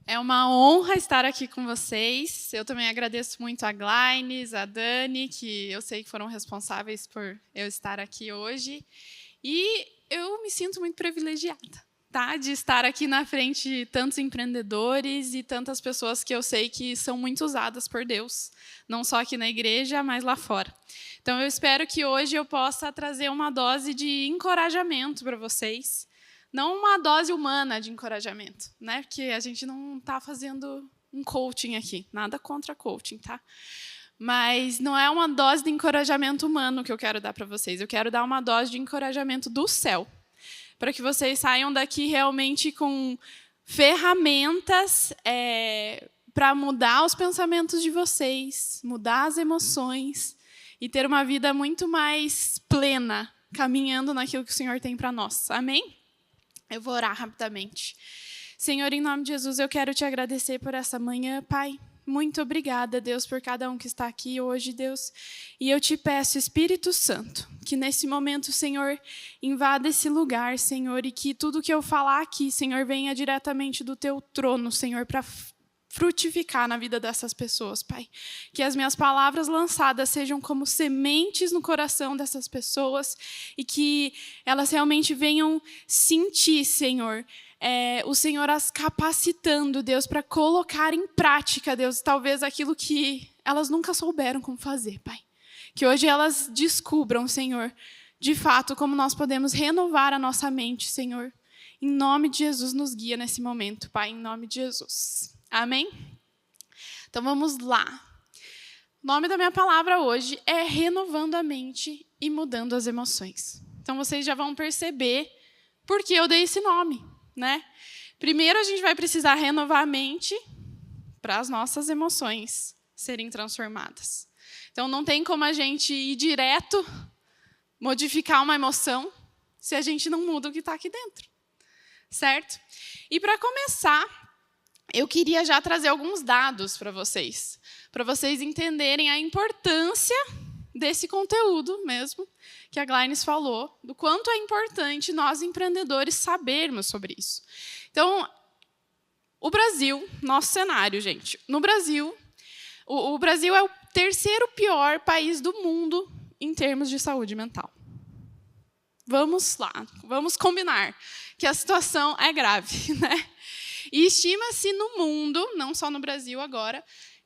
É uma honra estar aqui com vocês. Eu também agradeço muito a Glines, a Dani, que eu sei que foram responsáveis por eu estar aqui hoje. E eu me sinto muito privilegiada, tá? De estar aqui na frente de tantos empreendedores e tantas pessoas que eu sei que são muito usadas por Deus, não só aqui na igreja, mas lá fora. Então, eu espero que hoje eu possa trazer uma dose de encorajamento para vocês. Não uma dose humana de encorajamento, né? Porque a gente não está fazendo um coaching aqui. Nada contra coaching, tá? Mas não é uma dose de encorajamento humano que eu quero dar para vocês. Eu quero dar uma dose de encorajamento do céu. Para que vocês saiam daqui realmente com ferramentas para mudar os pensamentos de vocês, mudar as emoções e ter uma vida muito mais plena, caminhando naquilo que o Senhor tem para nós. Amém? Eu vou orar rapidamente. Senhor, em nome de Jesus, eu quero te agradecer por essa manhã, Pai. Muito obrigada, Deus, por cada um que está aqui hoje, Deus. E eu te peço, Espírito Santo, que nesse momento, Senhor, invada esse lugar, Senhor, e que tudo que eu falar aqui, Senhor, venha diretamente do teu trono, Senhor, para frutificar na vida dessas pessoas, Pai. Que as minhas palavras lançadas sejam como sementes no coração dessas pessoas e que elas realmente venham sentir, Senhor, o Senhor as capacitando, Deus, para colocar em prática, Deus, talvez aquilo que elas nunca souberam como fazer, Pai. Que hoje elas descubram, Senhor, de fato, como nós podemos renovar a nossa mente, Senhor. Em nome de Jesus, nos guia nesse momento, Pai, em nome de Jesus. Amém? Então, vamos lá. O nome da minha palavra hoje é renovando a mente e mudando as emoções. Então, vocês já vão perceber por que eu dei esse nome, né? Primeiro, a gente vai precisar renovar a mente para as nossas emoções serem transformadas. Então, não tem como a gente ir direto modificar uma emoção se a gente não muda o que está aqui dentro. Certo? E, para começar, eu queria já trazer alguns dados para vocês entenderem a importância desse conteúdo mesmo, que a Glines falou, do quanto é importante nós, empreendedores, sabermos sobre isso. Então, o Brasil, nosso cenário, gente. No Brasil, o Brasil é o terceiro pior país do mundo em termos de saúde mental. Vamos lá, vamos combinar que a situação é grave, né? E estima-se no mundo, não só no Brasil agora,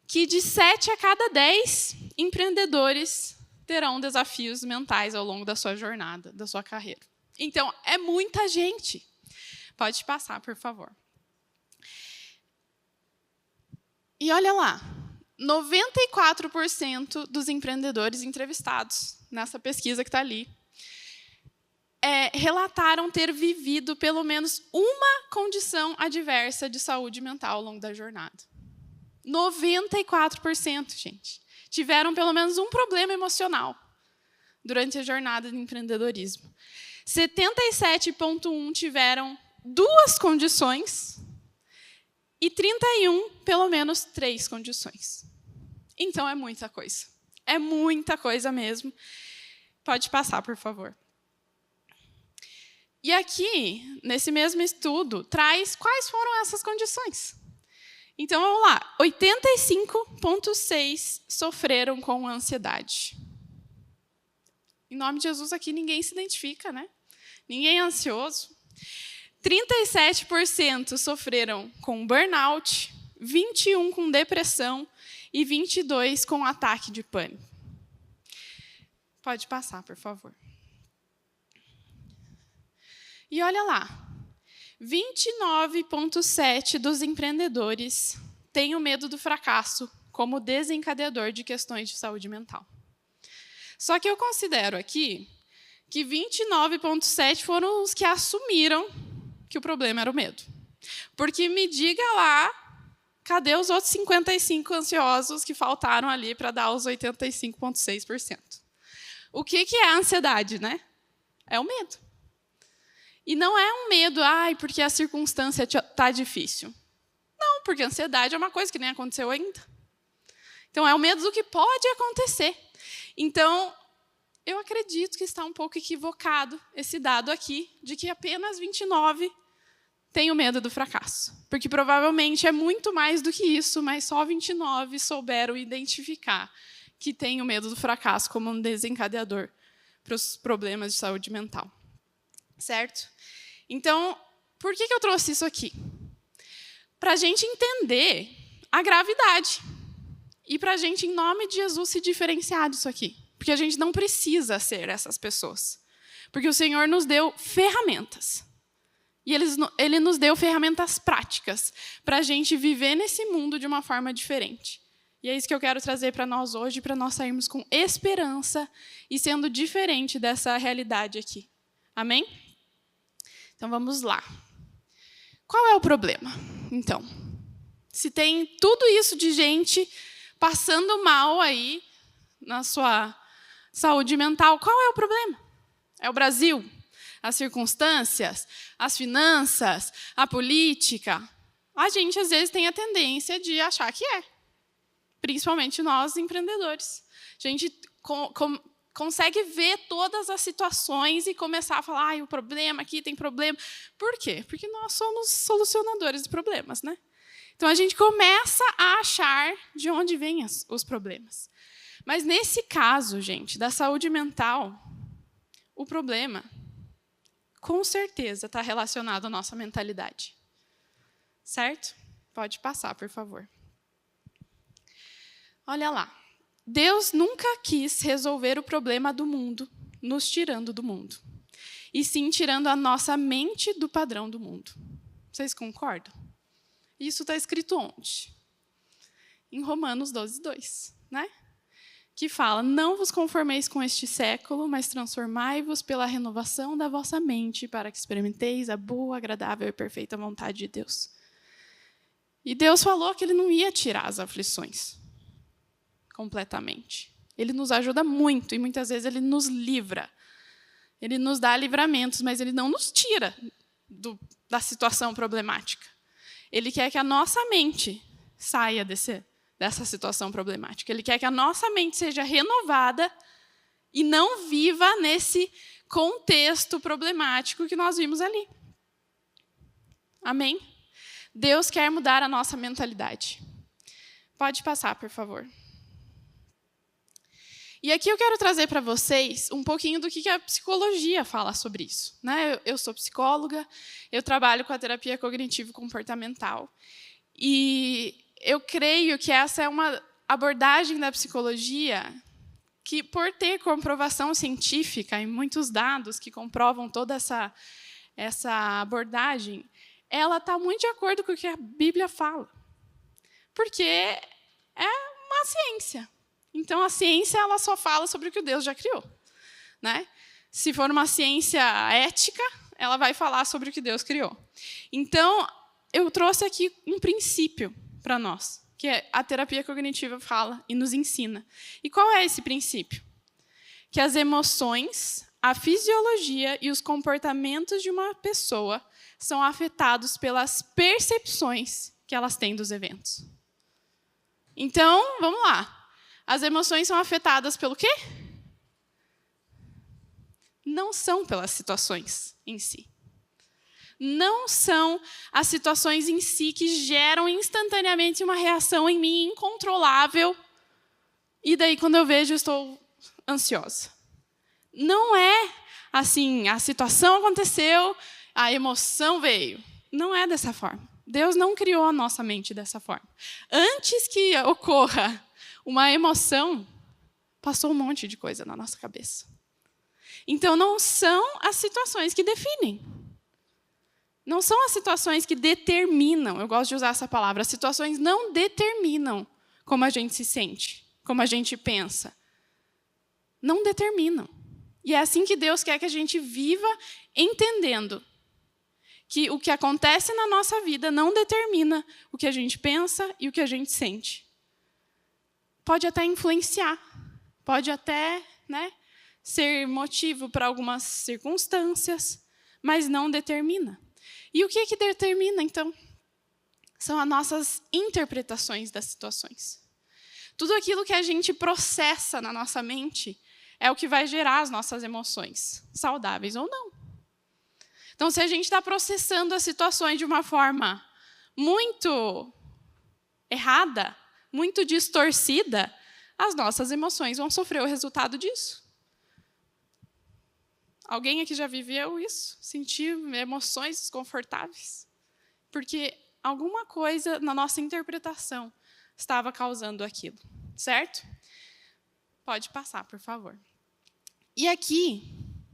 que de 7 a cada 10 empreendedores terão desafios mentais ao longo da sua jornada, da sua carreira. Então, é muita gente. Pode passar, por favor. E olha lá, 94% dos empreendedores entrevistados nessa pesquisa que está ali relataram ter vivido pelo menos uma condição adversa de saúde mental ao longo da jornada. 94%, gente, tiveram pelo menos um problema emocional durante a jornada de empreendedorismo. 77,1% tiveram 2 condições e 31, pelo menos 3 condições. Então, é muita coisa. É muita coisa mesmo. Pode passar, por favor. E aqui, nesse mesmo estudo, traz quais foram essas condições. Então, vamos lá. 85,6% sofreram com ansiedade. Em nome de Jesus, aqui ninguém se identifica, né? Ninguém é ansioso. 37% sofreram com burnout, 21% com depressão e 22% com ataque de pânico. Pode passar, por favor. E olha lá, 29,7% dos empreendedores têm o medo do fracasso como desencadeador de questões de saúde mental. Só que eu considero aqui que 29,7% foram os que assumiram que o problema era o medo. Porque me diga lá, cadê os outros 55% ansiosos que faltaram ali para dar os 85,6%? O que é a ansiedade, né? É o medo. E não é um medo, porque a circunstância está difícil. Não, porque a ansiedade é uma coisa que nem aconteceu ainda. Então, é o medo do que pode acontecer. Então, eu acredito que está um pouco equivocado esse dado aqui, de que apenas 29% tenho medo do fracasso. Porque provavelmente é muito mais do que isso, mas só 29 souberam identificar que tem o medo do fracasso como um desencadeador para os problemas de saúde mental. Certo? Então, por que eu trouxe isso aqui? Para a gente entender a gravidade. E para a gente, em nome de Jesus, se diferenciar disso aqui. Porque a gente não precisa ser essas pessoas. Porque o Senhor nos deu ferramentas. E Ele nos deu ferramentas práticas para a gente viver nesse mundo de uma forma diferente. E é isso que eu quero trazer para nós hoje, para nós sairmos com esperança e sendo diferente dessa realidade aqui. Amém? Então, vamos lá. Qual é o problema, então? Se tem tudo isso de gente passando mal aí na sua saúde mental, qual é o problema? É o Brasil? As circunstâncias? As finanças? A política? A gente, às vezes, tem a tendência de achar que é. Principalmente nós, empreendedores. A gente consegue ver todas as situações e começar a falar, o problema aqui tem problema. Por quê? Porque nós somos solucionadores de problemas, né? Então, a gente começa a achar de onde vêm os problemas. Mas, nesse caso, gente, da saúde mental, o problema, com certeza, está relacionado à nossa mentalidade. Certo? Pode passar, por favor. Olha lá. Deus nunca quis resolver o problema do mundo, nos tirando do mundo. E sim tirando a nossa mente do padrão do mundo. Vocês concordam? Isso está escrito onde? Em Romanos 12:2, né? Que fala, não vos conformeis com este século, mas transformai-vos pela renovação da vossa mente, para que experimenteis a boa, agradável e perfeita vontade de Deus. E Deus falou que Ele não ia tirar as aflições completamente. Ele nos ajuda muito e muitas vezes Ele nos livra. Ele nos dá livramentos, mas Ele não nos tira da situação problemática. Ele quer que a nossa mente saia dessa situação problemática. Ele quer que a nossa mente seja renovada e não viva nesse contexto problemático que nós vimos ali. Amém? Deus quer mudar a nossa mentalidade. Pode passar, por favor. E aqui eu quero trazer para vocês um pouquinho do que a psicologia fala sobre isso. Né? Eu sou psicóloga, eu trabalho com a terapia cognitivo-comportamental. E eu creio que essa é uma abordagem da psicologia que, por ter comprovação científica e muitos dados que comprovam toda essa abordagem, ela está muito de acordo com o que a Bíblia fala. Porque é uma ciência. Então, a ciência ela só fala sobre o que Deus já criou. Né? Se for uma ciência ética, ela vai falar sobre o que Deus criou. Então, eu trouxe aqui um princípio para nós, que a terapia cognitiva fala e nos ensina. E qual é esse princípio? Que as emoções, a fisiologia e os comportamentos de uma pessoa são afetados pelas percepções que elas têm dos eventos. Então, vamos lá. As emoções são afetadas pelo quê? Não são pelas situações em si. Não são as situações em si que geram instantaneamente uma reação em mim incontrolável. E daí, quando eu vejo, eu estou ansiosa. Não é assim, a situação aconteceu, a emoção veio. Não é dessa forma. Deus não criou a nossa mente dessa forma. Antes que ocorra uma emoção, passou um monte de coisa na nossa cabeça. Então, não são as situações que definem. Não são as situações que determinam. Eu gosto de usar essa palavra. As situações não determinam como a gente se sente, como a gente pensa. Não determinam. E é assim que Deus quer que a gente viva, entendendo que o que acontece na nossa vida não determina o que a gente pensa e o que a gente sente. Pode até influenciar, pode até, ser motivo para algumas circunstâncias, mas não determina. E o que determina, então? São as nossas interpretações das situações. Tudo aquilo que a gente processa na nossa mente é o que vai gerar as nossas emoções, saudáveis ou não. Então, se a gente está processando as situações de uma forma muito errada, muito distorcida, as nossas emoções vão sofrer o resultado disso. Alguém aqui já viveu isso? Sentiu emoções desconfortáveis? Porque alguma coisa na nossa interpretação estava causando aquilo, certo? Pode passar, por favor. E aqui,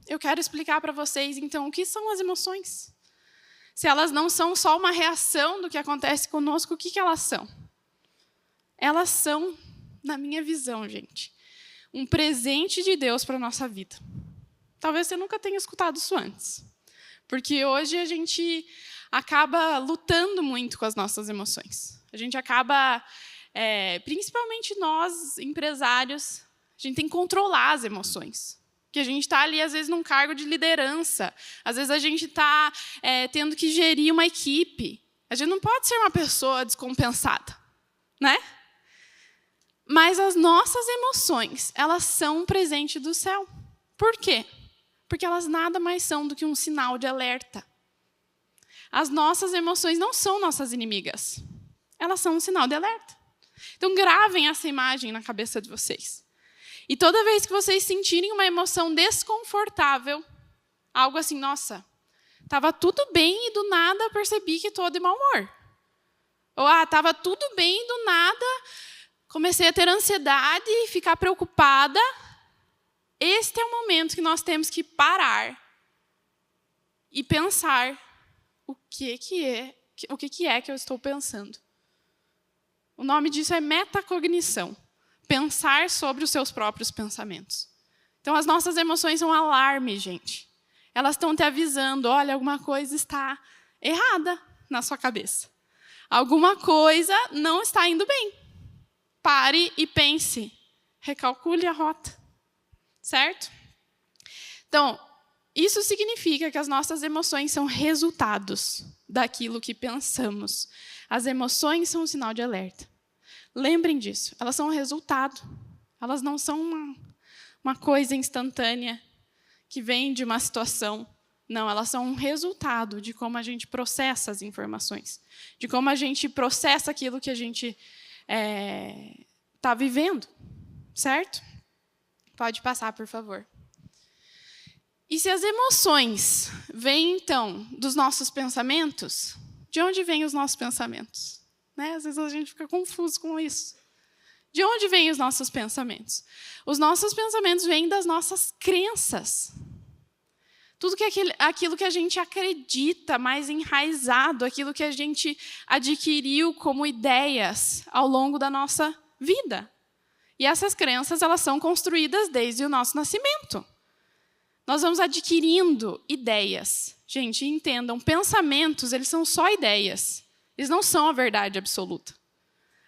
eu quero explicar para vocês, então, o que são as emoções. Se elas não são só uma reação do que acontece conosco, o que elas são? Elas são, na minha visão, gente, um presente de Deus para a nossa vida. Talvez você nunca tenha escutado isso antes. Porque hoje a gente acaba lutando muito com as nossas emoções. A gente acaba, principalmente nós, empresários, a gente tem que controlar as emoções. Porque a gente está ali, às vezes, num cargo de liderança. Às vezes, a gente está tendo que gerir uma equipe. A gente não pode ser uma pessoa descompensada, né? Mas as nossas emoções, elas são um presente do céu. Por quê? Porque elas nada mais são do que um sinal de alerta. As nossas emoções não são nossas inimigas. Elas são um sinal de alerta. Então, gravem essa imagem na cabeça de vocês. E toda vez que vocês sentirem uma emoção desconfortável, algo assim, nossa, estava tudo bem e do nada percebi que estou de mau humor. Ou, estava tudo bem e do nada comecei a ter ansiedade e ficar preocupada. Este é o momento que nós temos que parar e pensar o que é que eu estou pensando. O nome disso é metacognição. Pensar sobre os seus próprios pensamentos. Então, as nossas emoções são um alarme, gente. Elas estão te avisando, olha, alguma coisa está errada na sua cabeça. Alguma coisa não está indo bem. Pare e pense. Recalcule a rota. Certo? Então, isso significa que as nossas emoções são resultados daquilo que pensamos. As emoções são um sinal de alerta. Lembrem disso, elas são um resultado. Elas não são uma coisa instantânea que vem de uma situação. Não, elas são um resultado de como a gente processa as informações. De como a gente processa aquilo que a gente está vivendo. Certo? Pode passar, por favor. E se as emoções vêm, então, dos nossos pensamentos, de onde vêm os nossos pensamentos? Né? Às vezes a gente fica confuso com isso. De onde vêm os nossos pensamentos? Os nossos pensamentos vêm das nossas crenças. Tudo que aquilo que a gente acredita, mais enraizado, aquilo que a gente adquiriu como ideias ao longo da nossa vida. E essas crenças, elas são construídas desde o nosso nascimento. Nós vamos adquirindo ideias. Gente, entendam, pensamentos, eles são só ideias. Eles não são a verdade absoluta.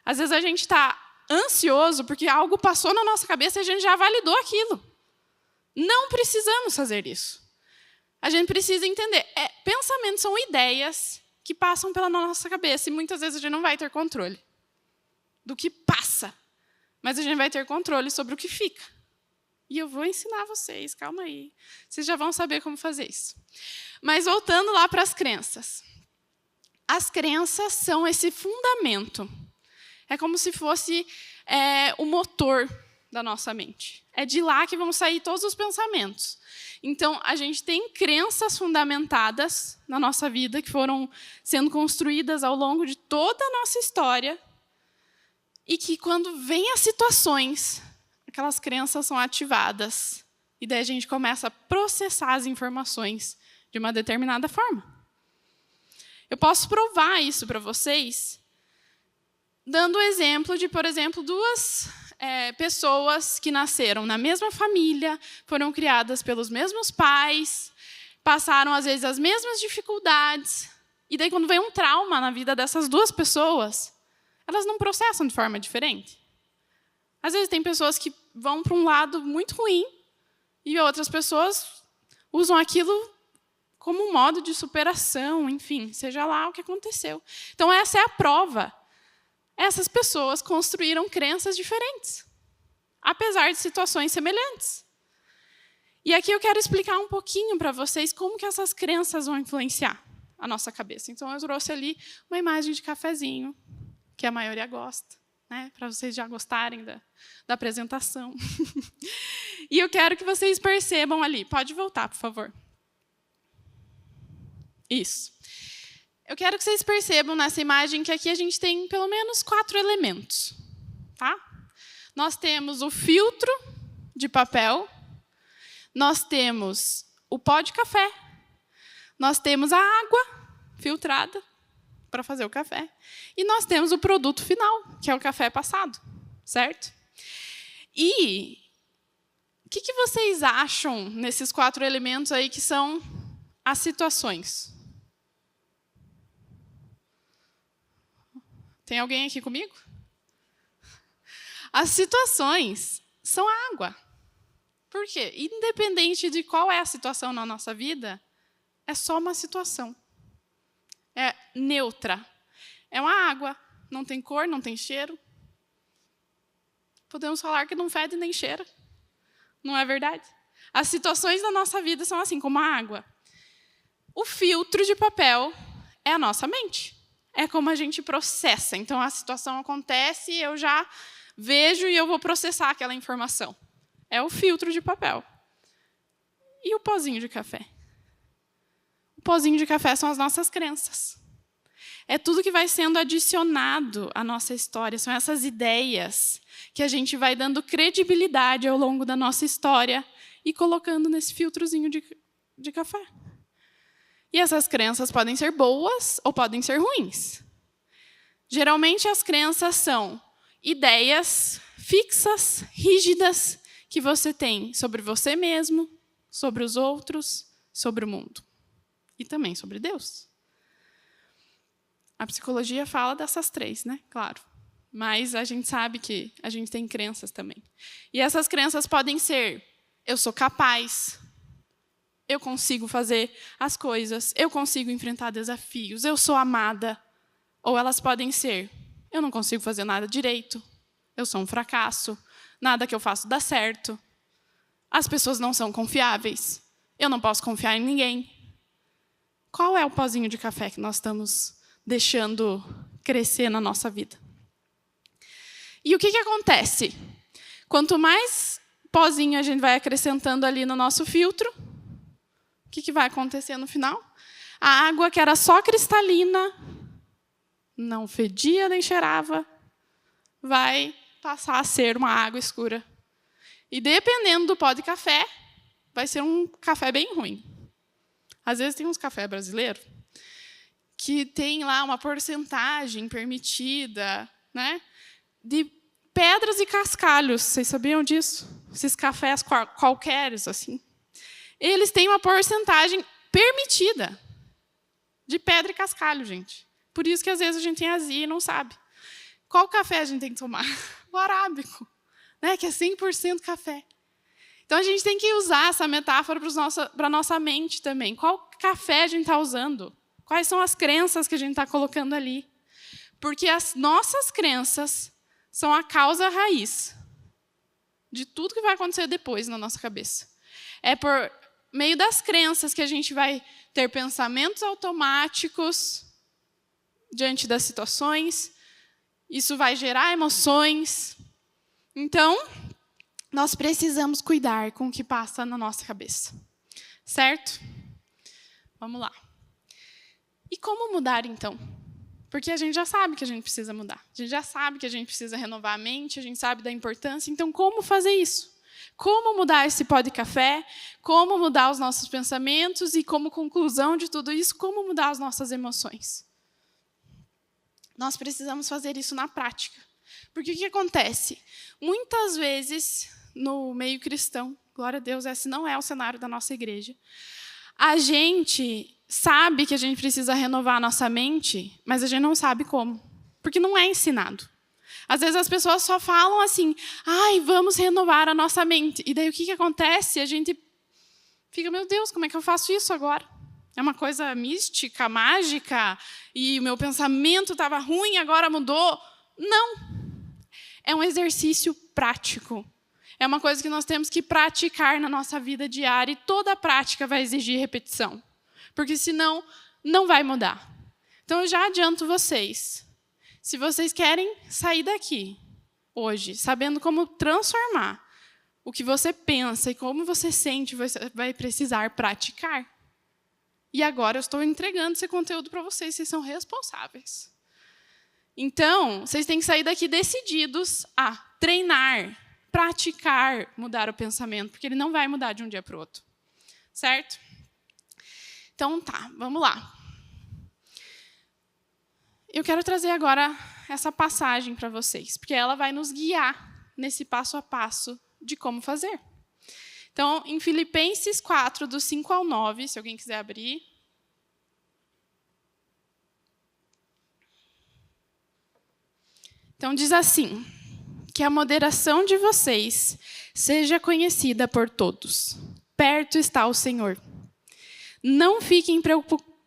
Às vezes a gente está ansioso porque algo passou na nossa cabeça e a gente já validou aquilo. Não precisamos fazer isso. A gente precisa entender. Pensamentos são ideias que passam pela nossa cabeça e muitas vezes a gente não vai ter controle do que passa. Mas a gente vai ter controle sobre o que fica. E eu vou ensinar vocês, calma aí. Vocês já vão saber como fazer isso. Mas voltando lá para as crenças. As crenças são esse fundamento. É como se fosse o motor da nossa mente. É de lá que vão sair todos os pensamentos. Então, a gente tem crenças fundamentadas na nossa vida, que foram sendo construídas ao longo de toda a nossa história, e que, quando vêm as situações, aquelas crenças são ativadas. E daí a gente começa a processar as informações de uma determinada forma. Eu posso provar isso para vocês dando o exemplo de, por exemplo, duas pessoas que nasceram na mesma família, foram criadas pelos mesmos pais, passaram, às vezes, as mesmas dificuldades. E daí, quando vem um trauma na vida dessas duas pessoas, elas não processam de forma diferente. Às vezes, tem pessoas que vão para um lado muito ruim e outras pessoas usam aquilo como um modo de superação, enfim, seja lá o que aconteceu. Então, essa é a prova. Essas pessoas construíram crenças diferentes, apesar de situações semelhantes. E aqui eu quero explicar um pouquinho para vocês como que essas crenças vão influenciar a nossa cabeça. Então, eu trouxe ali uma imagem de cafezinho, que a maioria gosta, né? Para vocês já gostarem da apresentação. E eu quero que vocês percebam ali. Pode voltar, por favor. Isso. Eu quero que vocês percebam nessa imagem que aqui a gente tem pelo menos 4 elementos. Tá? Nós temos o filtro de papel, nós temos o pó de café, nós temos a água filtrada para fazer o café, e nós temos o produto final, que é o café passado, certo? E o que vocês acham nesses 4 elementos aí que são as situações? Tem alguém aqui comigo? As situações são água. Por quê? Independente de qual é a situação na nossa vida, é só uma situação. É neutra. É uma água. Não tem cor, não tem cheiro. Podemos falar que não fede nem cheira. Não é verdade? As situações da nossa vida são assim, como a água. O filtro de papel é a nossa mente. É como a gente processa. Então, a situação acontece, eu já vejo e eu vou processar aquela informação. É o filtro de papel. E o pozinho de café? O pozinho de café são as nossas crenças. É tudo que vai sendo adicionado à nossa história. São essas ideias que a gente vai dando credibilidade ao longo da nossa história e colocando nesse filtrozinho de café. E essas crenças podem ser boas ou podem ser ruins. Geralmente, as crenças são ideias fixas, rígidas, que você tem sobre você mesmo, sobre os outros, sobre o mundo. E também sobre Deus. A psicologia fala dessas 3, né? Claro. Mas a gente sabe que a gente tem crenças também. E essas crenças podem ser: eu sou capaz, eu consigo fazer as coisas, eu consigo enfrentar desafios, eu sou amada. Ou elas podem ser: eu não consigo fazer nada direito, eu sou um fracasso, nada que eu faço dá certo, as pessoas não são confiáveis, eu não posso confiar em ninguém. Qual é o pozinho de café que nós estamos deixando crescer na nossa vida? E o que acontece? Quanto mais pozinho a gente vai acrescentando ali no nosso filtro, o que vai acontecer no final? A água que era só cristalina, não fedia nem cheirava, vai passar a ser uma água escura. E dependendo do pó de café, vai ser um café bem ruim. Às vezes tem uns cafés brasileiros que tem lá uma porcentagem permitida, né, de pedras e cascalhos. Vocês sabiam disso? Esses cafés qualqueres, assim. Eles têm uma porcentagem permitida de pedra e cascalho, gente. Por isso que, às vezes, a gente tem azia e não sabe. Qual café a gente tem que tomar? O arábico, né, que é 100% café. Então, a gente tem que usar essa metáfora para a nossa mente também. Qual café a gente está usando? Quais são as crenças que a gente está colocando ali? Porque as nossas crenças são a causa raiz de tudo que vai acontecer depois na nossa cabeça. É por meio das crenças que a gente vai ter pensamentos automáticos diante das situações. Isso vai gerar emoções. Então, nós precisamos cuidar com o que passa na nossa cabeça. Certo? Vamos lá. E como mudar, então? Porque a gente já sabe que a gente precisa mudar. A gente já sabe que a gente precisa renovar a mente, a gente sabe da importância. Então, como fazer isso? Como mudar esse pó de café? Como mudar os nossos pensamentos? E, como conclusão de tudo isso, como mudar as nossas emoções? Nós precisamos fazer isso na prática. Porque o que acontece? Muitas vezes, no meio cristão, glória a Deus, esse não é o cenário da nossa igreja, a gente sabe que a gente precisa renovar a nossa mente, mas a gente não sabe como, porque não é ensinado. Às vezes as pessoas só falam assim: ai, vamos renovar a nossa mente. E daí o que acontece? A gente fica: meu Deus, como é que eu faço isso agora? É uma coisa mística, mágica, e o meu pensamento estava ruim, agora mudou. Não. É um exercício prático. É uma coisa que nós temos que praticar na nossa vida diária e toda prática vai exigir repetição. Porque senão, não vai mudar. Então, eu já adianto vocês. Se vocês querem sair daqui hoje, sabendo como transformar o que você pensa e como você sente, você vai precisar praticar. E agora eu estou entregando esse conteúdo para vocês, vocês são responsáveis. Então, vocês têm que sair daqui decididos a treinar, praticar, mudar o pensamento, porque ele não vai mudar de um dia para o outro. Certo? Então, tá, vamos lá. Eu quero trazer agora essa passagem para vocês, porque ela vai nos guiar nesse passo a passo de como fazer. Então, em Filipenses 4, do 5 ao 9, se alguém quiser abrir. Então, diz assim: que a moderação de vocês seja conhecida por todos. Perto está o Senhor. Não fiquem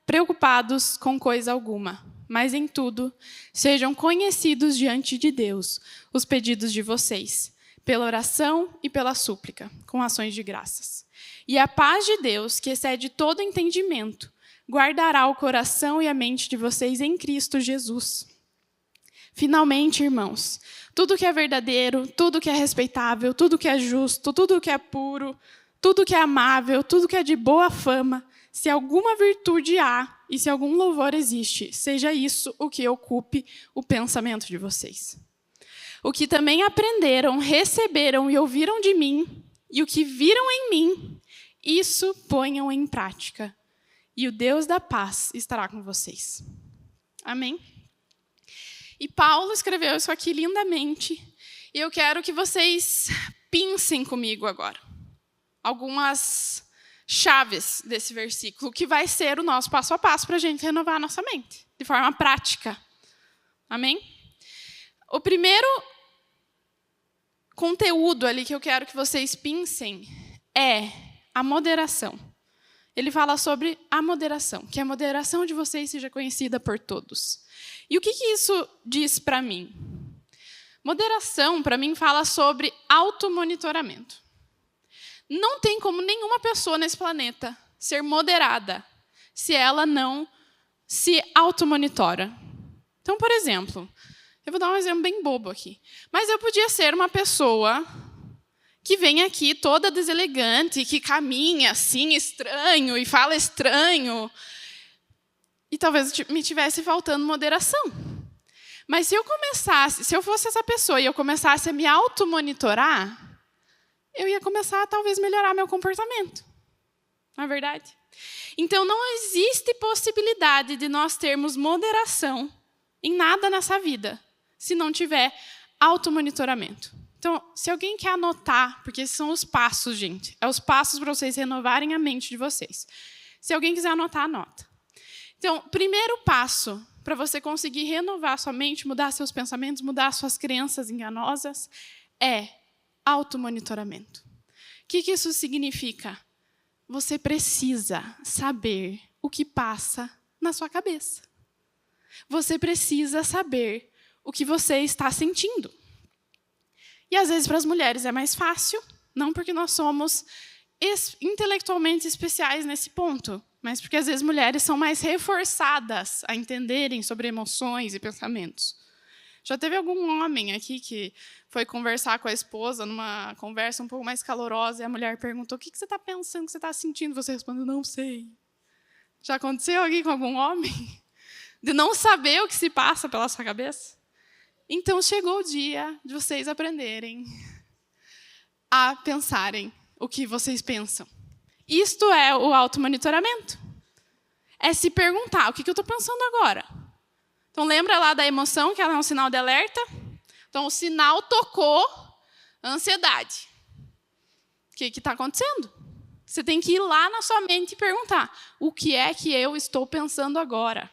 preocupados com coisa alguma, mas em tudo sejam conhecidos diante de Deus os pedidos de vocês, pela oração e pela súplica, com ações de graças. E a paz de Deus, que excede todo entendimento, guardará o coração e a mente de vocês em Cristo Jesus. Finalmente, irmãos, tudo que é verdadeiro, tudo que é respeitável, tudo que é justo, tudo que é puro, tudo que é amável, tudo que é de boa fama, se alguma virtude há e se algum louvor existe, seja isso o que ocupe o pensamento de vocês. O que também aprenderam, receberam e ouviram de mim, e o que viram em mim, isso ponham em prática. E o Deus da paz estará com vocês. Amém? E Paulo escreveu isso aqui lindamente, e eu quero que vocês pensem comigo agora. Algumas chaves desse versículo, que vai ser o nosso passo a passo para a gente renovar a nossa mente, de forma prática. Amém? O primeiro conteúdo ali que eu quero que vocês pensem é a moderação. Ele fala sobre a moderação, que a moderação de vocês seja conhecida por todos. E o que isso diz para mim? Moderação, para mim, fala sobre automonitoramento. Não tem como nenhuma pessoa nesse planeta ser moderada se ela não se automonitora. Então, por exemplo, eu vou dar um exemplo bem bobo aqui. Mas eu podia ser uma pessoa que vem aqui toda deselegante, que caminha assim estranho e fala estranho. E talvez me tivesse faltando moderação. Mas se eu fosse essa pessoa e eu começasse a me automonitorar, eu ia começar a talvez melhorar meu comportamento. Não é verdade? Então, não existe possibilidade de nós termos moderação em nada nessa vida, se não tiver automonitoramento. Então, se alguém quer anotar, porque esses são os passos, gente. É os passos para vocês renovarem a mente de vocês. Se alguém quiser anotar, anota. Então, primeiro passo para você conseguir renovar sua mente, mudar seus pensamentos, mudar suas crenças enganosas, é automonitoramento. O que isso significa? Você precisa saber o que passa na sua cabeça. Você precisa saber o que você está sentindo. E às vezes para as mulheres é mais fácil, não porque nós somos intelectualmente especiais nesse ponto, mas porque às vezes mulheres são mais reforçadas a entenderem sobre emoções e pensamentos. Já teve algum homem aqui que foi conversar com a esposa numa conversa um pouco mais calorosa e a mulher perguntou: o que você está pensando, o que você está sentindo? Você respondeu: não sei. Já aconteceu aqui com algum homem? De não saber o que se passa pela sua cabeça? Então chegou o dia de vocês aprenderem a pensarem o que vocês pensam. Isto é o automonitoramento. É se perguntar: o que eu estou pensando agora? Então, lembra lá da emoção, que ela é um sinal de alerta? Então, o sinal tocou a ansiedade. O que está acontecendo? Você tem que ir lá na sua mente e perguntar: o que é que eu estou pensando agora?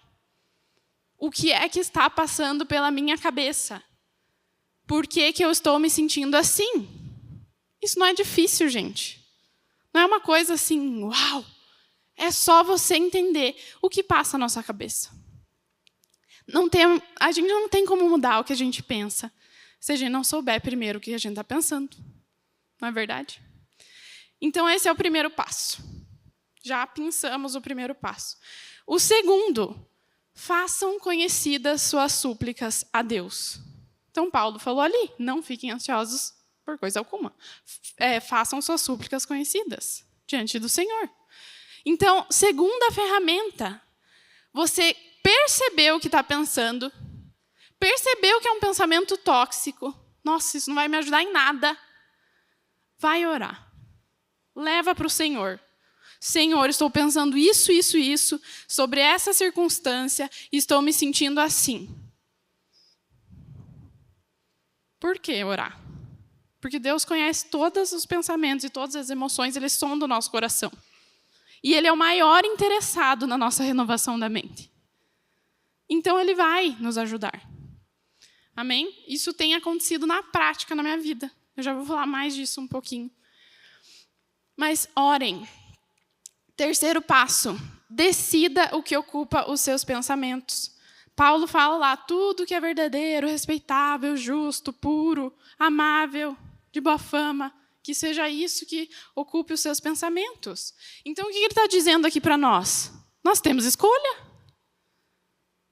O que é que está passando pela minha cabeça? Por que eu estou me sentindo assim? Isso não é difícil, gente. Não é uma coisa assim, uau! É só você entender o que passa na nossa cabeça. A gente não tem como mudar o que a gente pensa se a gente não souber primeiro o que a gente está pensando. Não é verdade? Então, esse é o primeiro passo. Já pensamos o primeiro passo. O segundo, façam conhecidas suas súplicas a Deus. Então, Paulo falou ali, não fiquem ansiosos por coisa alguma. Façam suas súplicas conhecidas diante do Senhor. Então, segunda ferramenta, você percebeu o que está pensando, percebeu que é um pensamento tóxico. Nossa, isso não vai me ajudar em nada. Vai orar. Leva para o Senhor. Senhor, estou pensando isso, isso, isso, sobre essa circunstância, e estou me sentindo assim. Por que orar? Porque Deus conhece todos os pensamentos e todas as emoções, Ele sonda o nosso coração. E Ele é o maior interessado na nossa renovação da mente. Então, Ele vai nos ajudar. Amém? Isso tem acontecido na prática na minha vida. Eu já vou falar mais disso um pouquinho. Mas orem. Terceiro passo, decida o que ocupa os seus pensamentos. Paulo fala lá, tudo que é verdadeiro, respeitável, justo, puro, amável, de boa fama, que seja isso que ocupe os seus pensamentos. Então, o que ele está dizendo aqui para nós? Nós temos escolha.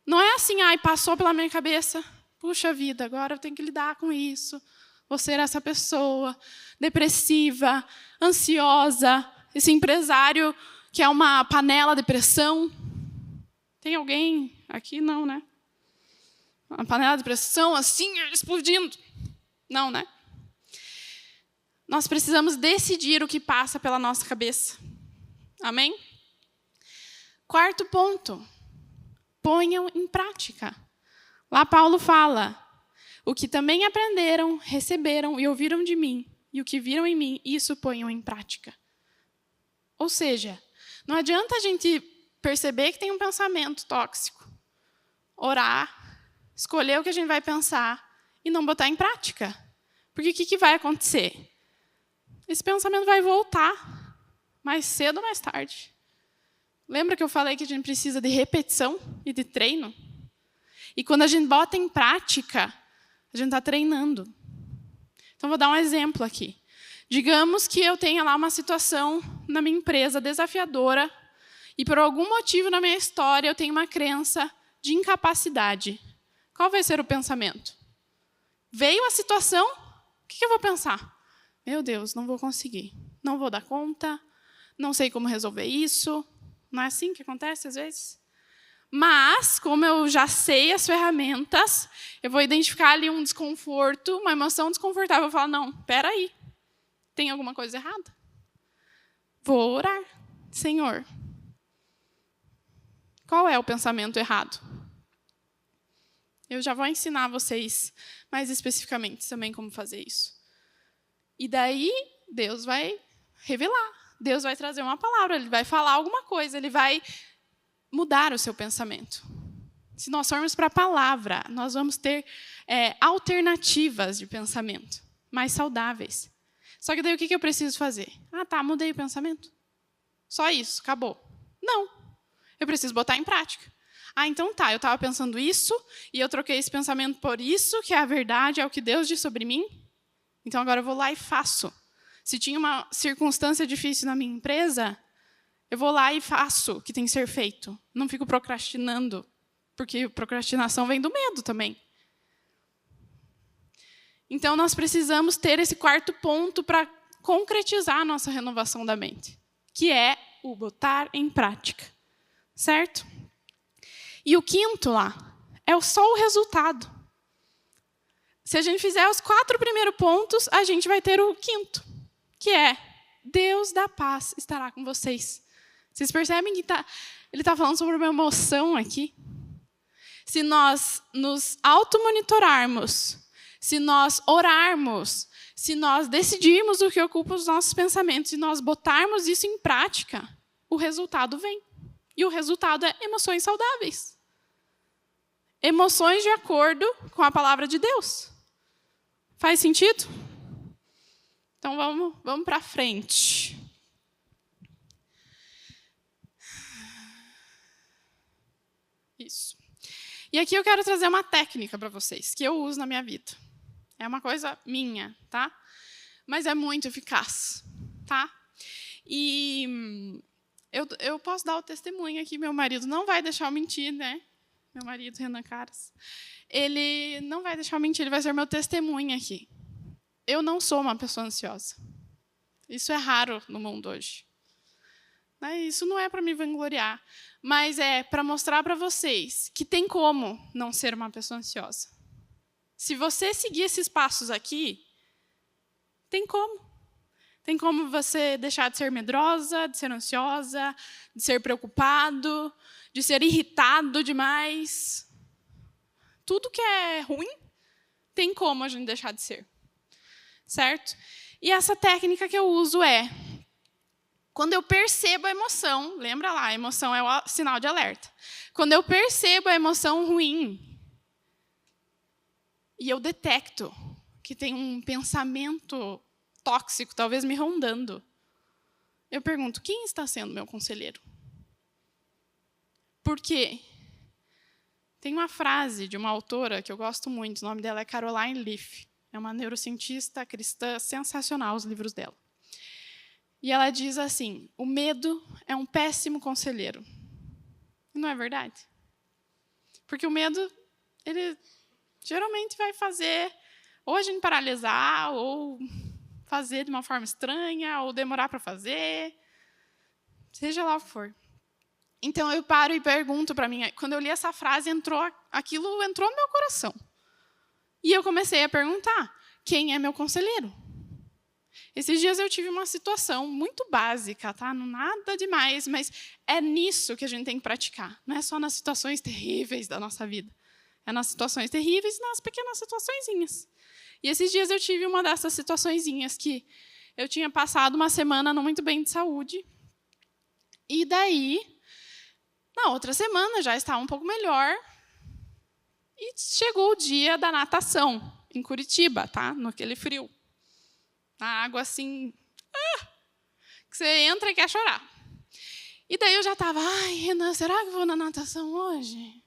Não é assim, passou pela minha cabeça, puxa vida, agora eu tenho que lidar com isso. Vou ser essa pessoa depressiva, ansiosa, esse empresário que é uma panela de pressão. Tem alguém aqui? Não, né? Uma panela de pressão assim, explodindo. Não, né? Nós precisamos decidir o que passa pela nossa cabeça. Amém? Quarto ponto. Ponham em prática. Lá Paulo fala, o que também aprenderam, receberam e ouviram de mim, e o que viram em mim, isso ponham em prática. Ou seja, não adianta a gente perceber que tem um pensamento tóxico, orar, escolher o que a gente vai pensar e não botar em prática. Porque o que vai acontecer? Esse pensamento vai voltar, mais cedo ou mais tarde. Lembra que eu falei que a gente precisa de repetição e de treino? E quando a gente bota em prática, a gente está treinando. Então, vou dar um exemplo aqui. Digamos que eu tenha lá uma situação na minha empresa desafiadora e, por algum motivo na minha história, eu tenho uma crença de incapacidade. Qual vai ser o pensamento? Veio a situação, o que eu vou pensar? Meu Deus, não vou conseguir. Não vou dar conta, não sei como resolver isso. Não é assim que acontece às vezes? Mas, como eu já sei as ferramentas, eu vou identificar ali um desconforto, uma emoção desconfortável. Eu vou falar, não, espera aí. Tem alguma coisa errada? Vou orar. Senhor, qual é o pensamento errado? Eu já vou ensinar vocês mais especificamente também como fazer isso. E daí, Deus vai revelar. Deus vai trazer uma palavra, Ele vai falar alguma coisa, Ele vai mudar o seu pensamento. Se nós formos para a palavra, nós vamos ter alternativas de pensamento, mais saudáveis. Só que daí o que eu preciso fazer? Mudei o pensamento. Só isso, acabou. Não, eu preciso botar em prática. Então tá, eu estava pensando isso, e eu troquei esse pensamento por isso, que é a verdade, é o que Deus diz sobre mim. Então agora eu vou lá e faço. Se tinha uma circunstância difícil na minha empresa, eu vou lá e faço o que tem que ser feito. Não fico procrastinando, porque procrastinação vem do medo também. Então, nós precisamos ter esse quarto ponto para concretizar a nossa renovação da mente, que é o botar em prática. Certo? E o quinto lá é só o resultado. Se a gente fizer os 4 primeiros pontos, a gente vai ter o quinto, que é Deus da paz estará com vocês. Vocês percebem que ele está falando sobre uma emoção aqui? Se nós nos automonitorarmos, se nós orarmos, se nós decidirmos o que ocupa os nossos pensamentos e nós botarmos isso em prática, o resultado vem. E o resultado é emoções saudáveis. Emoções de acordo com a palavra de Deus. Faz sentido? Então, vamos para frente. Isso. E aqui eu quero trazer uma técnica para vocês, que eu uso na minha vida. É uma coisa minha, tá? mas é muito eficaz, tá? E eu posso dar o testemunho aqui, meu marido não vai deixar eu mentir, né? Meu marido, Renan Caras. Ele não vai deixar eu mentir, ele vai ser meu testemunho aqui. Eu não sou uma pessoa ansiosa. Isso é raro no mundo hoje. Isso não é para me vangloriar, mas é para mostrar para vocês que tem como não ser uma pessoa ansiosa. Se você seguir esses passos aqui, tem como. Tem como você deixar de ser medrosa, de ser ansiosa, de ser preocupado, de ser irritado demais. Tudo que é ruim, tem como a gente deixar de ser. Certo? E essa técnica que eu uso é, quando eu percebo a emoção, lembra lá, a emoção é o sinal de alerta. Quando eu percebo a emoção ruim, e eu detecto que tem um pensamento tóxico, talvez me rondando, eu pergunto, quem está sendo meu conselheiro? Por quê? Tem uma frase de uma autora que eu gosto muito, o nome dela é Caroline Leaf. É uma neurocientista cristã sensacional, os livros dela. E ela diz assim, o medo é um péssimo conselheiro. E não é verdade? Porque o medo, ele geralmente vai fazer ou a gente paralisar, ou fazer de uma forma estranha, ou demorar para fazer, seja lá o que for. Então, eu paro e pergunto para mim, quando eu li essa frase, aquilo entrou no meu coração. E eu comecei a perguntar, quem é meu conselheiro? Esses dias eu tive uma situação muito básica, tá? Não nada demais, mas é nisso que a gente tem que praticar. Não é só nas situações terríveis da nossa vida. É nas situações terríveis e nas pequenas situaçõezinhas. E esses dias eu tive uma dessas situaçõezinhas que eu tinha passado uma semana não muito bem de saúde. E daí, na outra semana, já estava um pouco melhor. E chegou o dia da natação, em Curitiba, tá? Naquele frio. Na água assim, que você entra e quer chorar. E daí eu já estava, ai, Renan, será que eu vou na natação hoje?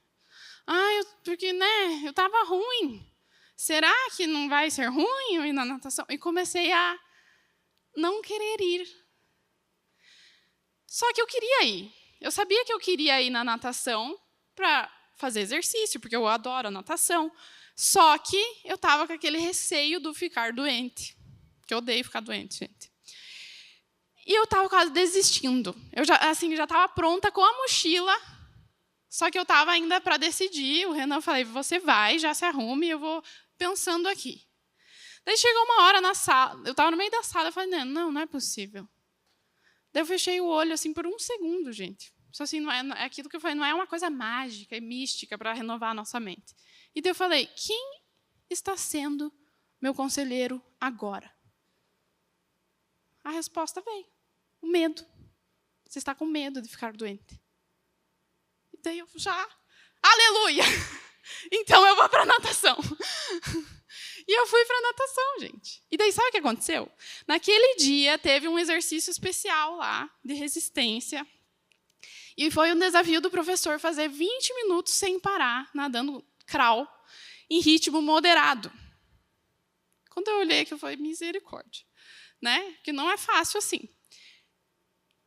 Porque, né, eu estava ruim. Será que não vai ser ruim eu ir na natação? E comecei a não querer ir. Só que eu queria ir. Eu sabia que eu queria ir na natação para fazer exercício, porque eu adoro a natação. Só que eu estava com aquele receio do ficar doente. Que eu odeio ficar doente, gente. E eu estava quase desistindo. Eu já estava pronta com a mochila, só que eu estava ainda para decidir. O Renan, eu falei, você vai, já se arrume, eu vou pensando aqui. Daí chegou uma hora na sala, eu estava no meio da sala, eu falei, não é possível. Daí eu fechei o olho assim por um segundo, gente. Só assim, não é aquilo que eu falei, não é uma coisa mágica e mística para renovar a nossa mente. E daí eu falei, quem está sendo meu conselheiro agora? A resposta veio, o medo. Você está com medo de ficar doente. E daí eu já, aleluia! Então eu vou para a natação. E eu fui para a natação, gente. E daí sabe o que aconteceu? Naquele dia teve um exercício especial lá, de resistência. E foi um desafio do professor fazer 20 minutos sem parar, nadando crawl, em ritmo moderado. Quando eu olhei, que eu falei, misericórdia. Né? Que não é fácil assim.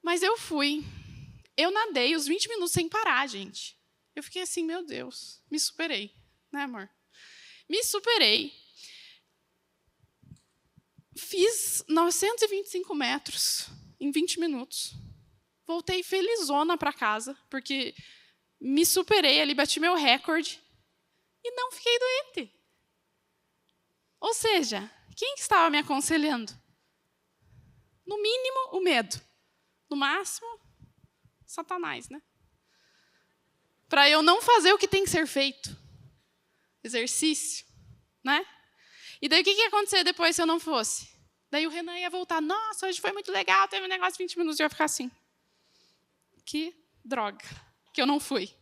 Mas eu fui. Eu nadei os 20 minutos sem parar, gente. Eu fiquei assim, meu Deus, me superei. Né, amor? Me superei. Fiz 925 metros em 20 minutos. Voltei felizona para casa, porque me superei ali, bati meu recorde. E não fiquei doente. Ou seja, quem que estava me aconselhando? No mínimo, o medo. No máximo, Satanás, né? Para eu não fazer o que tem que ser feito. Exercício, né? E daí o que ia acontecer depois se eu não fosse? Daí o Renan ia voltar. Nossa, hoje foi muito legal, teve um negócio de 20 minutos. E eu ia ficar assim. Que droga, que eu não fui.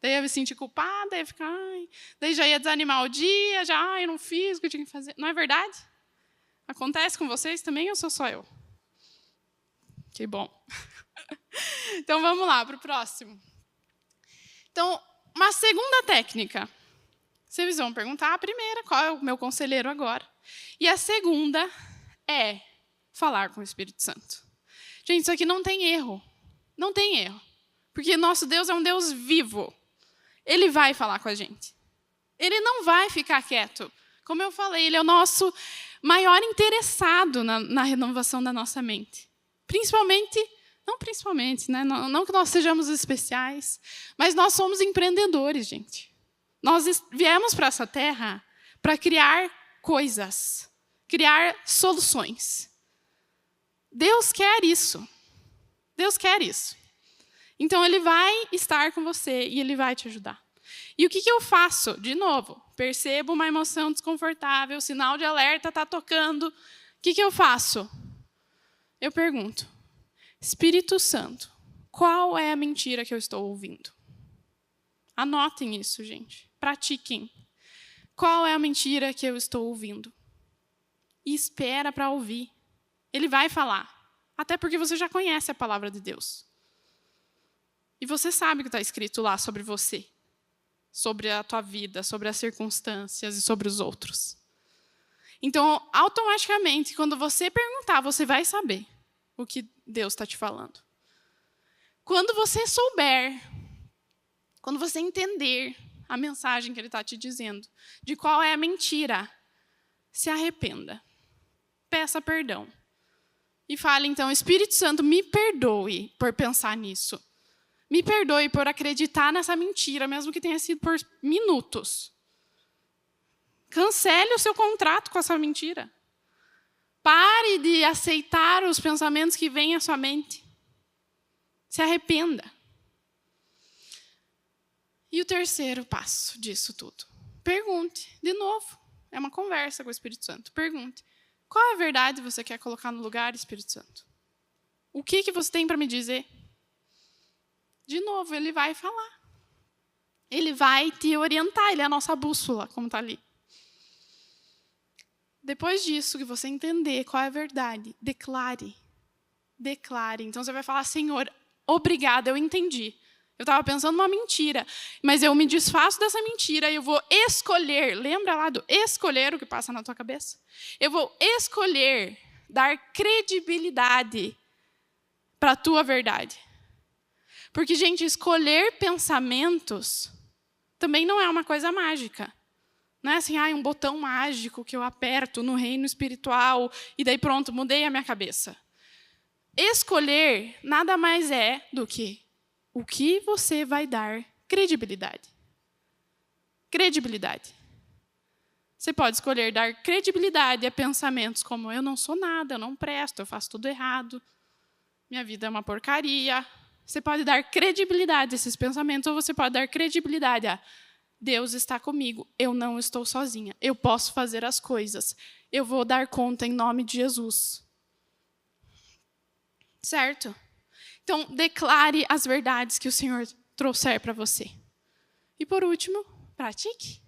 Daí eu ia me sentir culpada, ia ficar... Ai. Daí já ia desanimar o dia, eu não fiz o que eu tinha que fazer. Não é verdade? Acontece com vocês também ou sou só eu? Que bom. Então, vamos lá para o próximo. Então, uma segunda técnica. Vocês vão perguntar a primeira, qual é o meu conselheiro agora? E a segunda é falar com o Espírito Santo. Gente, isso aqui não tem erro. Não tem erro. Porque nosso Deus é um Deus vivo. Ele vai falar com a gente. Ele não vai ficar quieto. Como eu falei, ele é o nosso maior interessado na renovação da nossa mente. Não principalmente, né? Não que nós sejamos especiais, mas nós somos empreendedores, gente. Nós viemos para essa terra para criar coisas, criar soluções. Deus quer isso. Deus quer isso. Então, ele vai estar com você e ele vai te ajudar. E o que eu faço? De novo, percebo uma emoção desconfortável, o sinal de alerta está tocando. O que eu faço? Eu pergunto, Espírito Santo, qual é a mentira que eu estou ouvindo? Anotem isso, gente. Pratiquem. Qual é a mentira que eu estou ouvindo? E espera para ouvir. Ele vai falar. Até porque você já conhece a palavra de Deus. E você sabe o que está escrito lá sobre você. Sobre a tua vida, sobre as circunstâncias e sobre os outros. Então, automaticamente, quando você perguntar, você vai saber o que Deus está te falando. Quando você souber, quando você entender a mensagem que Ele está te dizendo, de qual é a mentira, se arrependa. Peça perdão. E fale, então, Espírito Santo, me perdoe por pensar nisso. Me perdoe por acreditar nessa mentira, mesmo que tenha sido por minutos. Cancele o seu contrato com essa mentira. Pare de aceitar os pensamentos que vêm à sua mente. Se arrependa. E o terceiro passo disso tudo. Pergunte, de novo. É uma conversa com o Espírito Santo. Pergunte, qual é a verdade que você quer colocar no lugar, Espírito Santo? O que você tem para me dizer? De novo, ele vai falar. Ele vai te orientar, ele é a nossa bússola, como está ali. Depois disso, que você entender qual é a verdade, declare. Declare. Então, você vai falar, Senhor, obrigada, eu entendi. Eu estava pensando uma mentira, mas eu me desfaço dessa mentira e eu vou escolher. Lembra lá do escolher o que passa na tua cabeça? Eu vou escolher dar credibilidade para a tua verdade. Porque, gente, escolher pensamentos também não é uma coisa mágica. Não é assim, um botão mágico que eu aperto no reino espiritual e daí pronto, mudei a minha cabeça. Escolher nada mais é do que o que você vai dar credibilidade. Credibilidade. Você pode escolher dar credibilidade a pensamentos como eu não sou nada, eu não presto, eu faço tudo errado, minha vida é uma porcaria. Você pode dar credibilidade a esses pensamentos, ou você pode dar credibilidade a Deus está comigo, eu não estou sozinha, eu posso fazer as coisas, eu vou dar conta em nome de Jesus. Certo? Então, declare as verdades que o Senhor trouxer para você. E por último, pratique.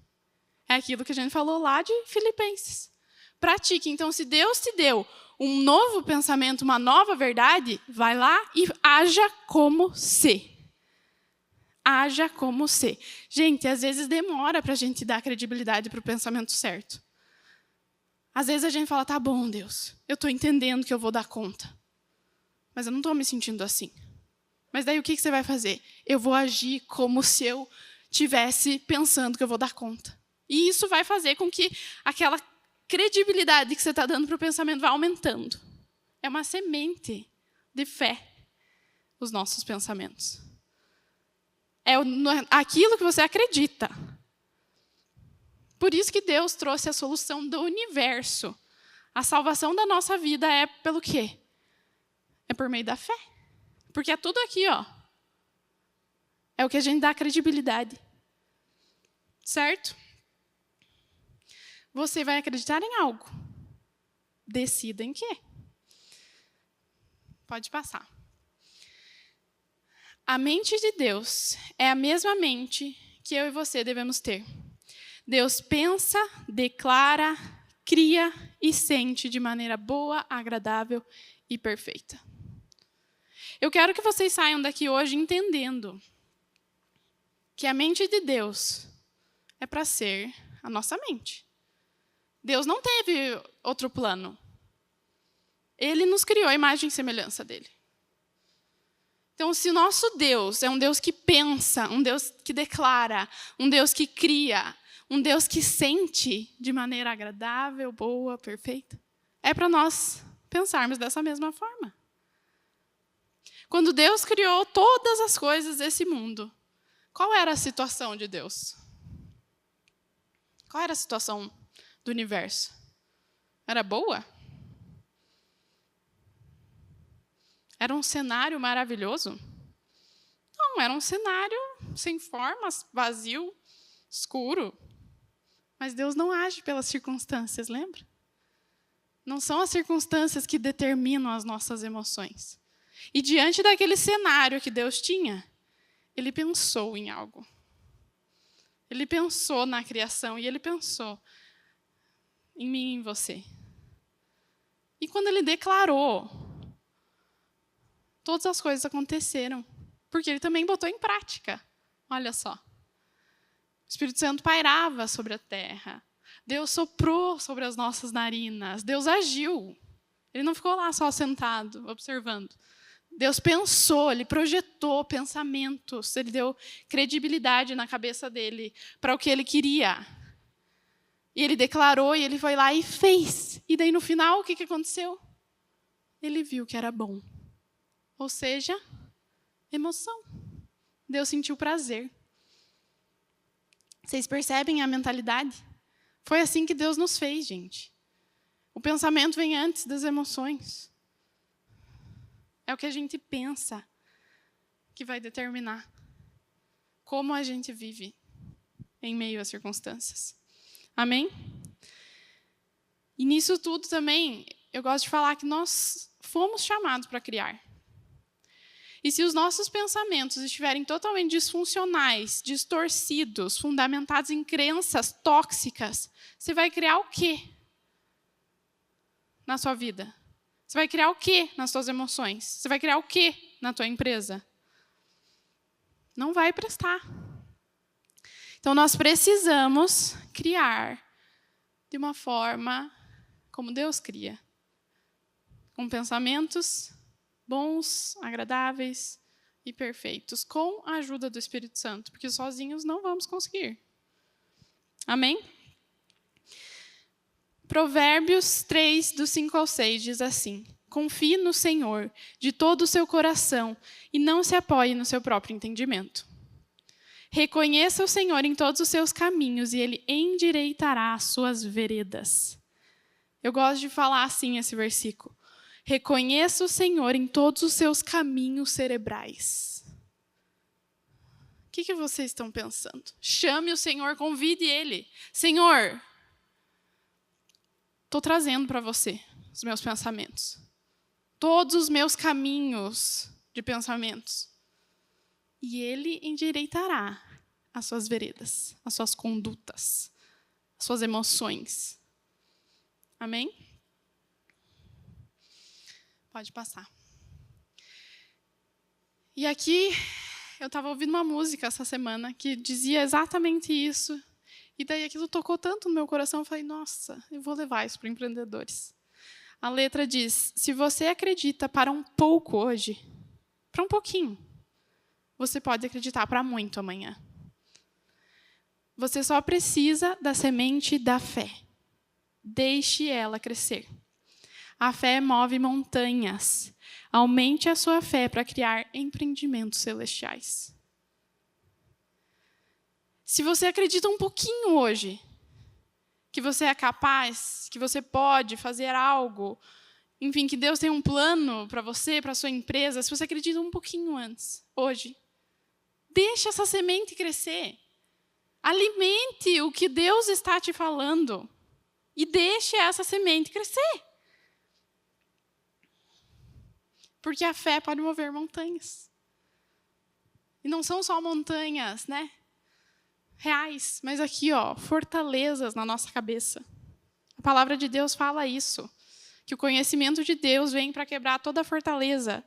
É aquilo que a gente falou lá de Filipenses. Pratique. Então, se Deus te deu um novo pensamento, uma nova verdade, vai lá e haja como se. Haja como se. Gente, às vezes demora para a gente dar credibilidade para o pensamento certo. Às vezes a gente fala, tá bom, Deus, eu estou entendendo que eu vou dar conta. Mas eu não estou me sentindo assim. Mas daí o que você vai fazer? Eu vou agir como se eu estivesse pensando que eu vou dar conta. E isso vai fazer com que aquela credibilidade que você está dando para o pensamento vá aumentando. É uma semente de fé, os nossos pensamentos. É aquilo que você acredita. Por isso que Deus trouxe a solução do universo. A salvação da nossa vida é pelo quê? É por meio da fé. Porque é tudo aqui, ó. É o que a gente dá credibilidade. Certo? Você vai acreditar em algo. Decida em quê? Pode passar. A mente de Deus é a mesma mente que eu e você devemos ter. Deus pensa, declara, cria e sente de maneira boa, agradável e perfeita. Eu quero que vocês saiam daqui hoje entendendo que a mente de Deus é para ser a nossa mente. Deus não teve outro plano. Ele nos criou a imagem e semelhança dele. Então, se o nosso Deus é um Deus que pensa, um Deus que declara, um Deus que cria, um Deus que sente de maneira agradável, boa, perfeita, é para nós pensarmos dessa mesma forma. Quando Deus criou todas as coisas desse mundo, qual era a situação de Deus? Qual era a situação do universo? Era boa? Era um cenário maravilhoso? Não, era um cenário sem formas, vazio, escuro. Mas Deus não age pelas circunstâncias, lembra? Não são as circunstâncias que determinam as nossas emoções. E diante daquele cenário que Deus tinha, Ele pensou em algo. Ele pensou na criação e Ele pensou em mim e em você. E quando Ele declarou, todas as coisas aconteceram, porque Ele também botou em prática. Olha só. O Espírito Santo pairava sobre a terra. Deus soprou sobre as nossas narinas. Deus agiu. Ele não ficou lá só sentado, observando. Deus pensou, Ele projetou pensamentos. Ele deu credibilidade na cabeça dele para o que Ele queria. E Ele declarou, e Ele foi lá e fez. E daí, no final, o que aconteceu? Ele viu que era bom. Ou seja, emoção. Deus sentiu prazer. Vocês percebem a mentalidade? Foi assim que Deus nos fez, gente. O pensamento vem antes das emoções. É o que a gente pensa que vai determinar como a gente vive em meio às circunstâncias. Amém? E nisso tudo também, eu gosto de falar que nós fomos chamados para criar. E se os nossos pensamentos estiverem totalmente disfuncionais, distorcidos, fundamentados em crenças tóxicas, você vai criar o quê na sua vida? Você vai criar o quê nas suas emoções? Você vai criar o quê na tua empresa? Não vai prestar. Então, nós precisamos criar de uma forma como Deus cria. Com pensamentos bons, agradáveis e perfeitos, com a ajuda do Espírito Santo, porque sozinhos não vamos conseguir. Amém? Provérbios 3, do 5 ao 6, diz assim: confie no Senhor de todo o seu coração e não se apoie no seu próprio entendimento. Reconheça o Senhor em todos os seus caminhos e Ele endireitará as suas veredas. Eu gosto de falar assim esse versículo. Reconheça o Senhor em todos os seus caminhos cerebrais. O que vocês estão pensando? Chame o Senhor, convide Ele. Senhor, estou trazendo para você os meus pensamentos. Todos os meus caminhos de pensamentos. E Ele endireitará as suas veredas, as suas condutas, as suas emoções. Amém? Pode passar. E aqui, eu estava ouvindo uma música essa semana que dizia exatamente isso. E daí aquilo tocou tanto no meu coração, eu falei, nossa, eu vou levar isso para empreendedores. A letra diz, se você acredita para um pouco hoje, para um pouquinho, você pode acreditar para muito amanhã. Você só precisa da semente da fé. Deixe ela crescer. A fé move montanhas. Aumente a sua fé para criar empreendimentos celestiais. Se você acredita um pouquinho hoje, que você é capaz, que você pode fazer algo, enfim, que Deus tem um plano para você, para a sua empresa, se você acredita um pouquinho antes, hoje, deixe essa semente crescer. Alimente o que Deus está te falando e deixe essa semente crescer. Porque a fé pode mover montanhas. E não são só montanhas, né, reais, mas aqui, fortalezas na nossa cabeça. A palavra de Deus fala isso, que o conhecimento de Deus vem para quebrar toda a fortaleza.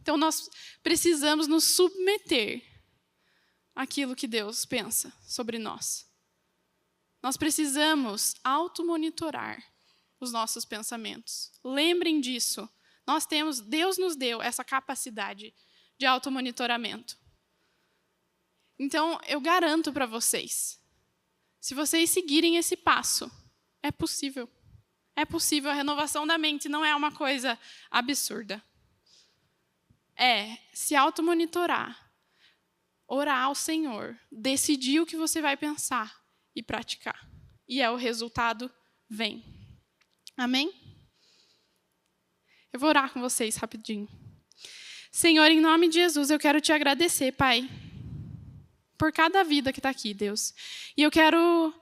Então, nós precisamos nos submeter àquilo que Deus pensa sobre nós. Nós precisamos automonitorar os nossos pensamentos. Lembrem disso. Deus nos deu essa capacidade de automonitoramento. Então, eu garanto para vocês, se vocês seguirem esse passo, é possível. É possível, a renovação da mente não é uma coisa absurda. É se automonitorar, orar ao Senhor, decidir o que você vai pensar e praticar. E o resultado vem. Amém? Eu vou orar com vocês rapidinho. Senhor, em nome de Jesus, eu quero te agradecer, Pai, por cada vida que está aqui, Deus. E eu quero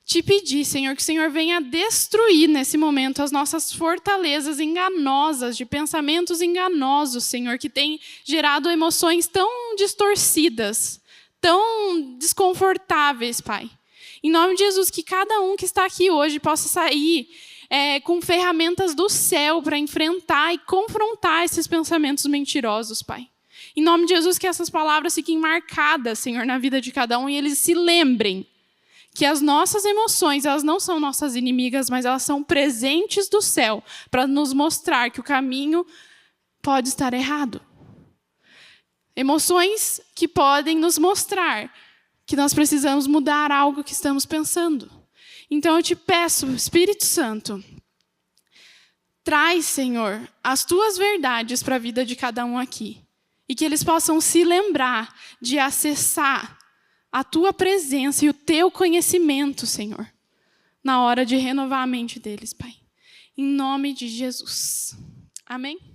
te pedir, Senhor, que o Senhor venha destruir nesse momento as nossas fortalezas enganosas, de pensamentos enganosos, Senhor, que tem gerado emoções tão distorcidas, tão desconfortáveis, Pai. Em nome de Jesus, que cada um que está aqui hoje possa sair com ferramentas do céu para enfrentar e confrontar esses pensamentos mentirosos, Pai. Em nome de Jesus, que essas palavras fiquem marcadas, Senhor, na vida de cada um e eles se lembrem que as nossas emoções, elas não são nossas inimigas, mas elas são presentes do céu para nos mostrar que o caminho pode estar errado. Emoções que podem nos mostrar que nós precisamos mudar algo que estamos pensando. Então eu te peço, Espírito Santo, traz, Senhor, as tuas verdades para a vida de cada um aqui. E que eles possam se lembrar de acessar a tua presença e o teu conhecimento, Senhor, na hora de renovar a mente deles, Pai. Em nome de Jesus. Amém?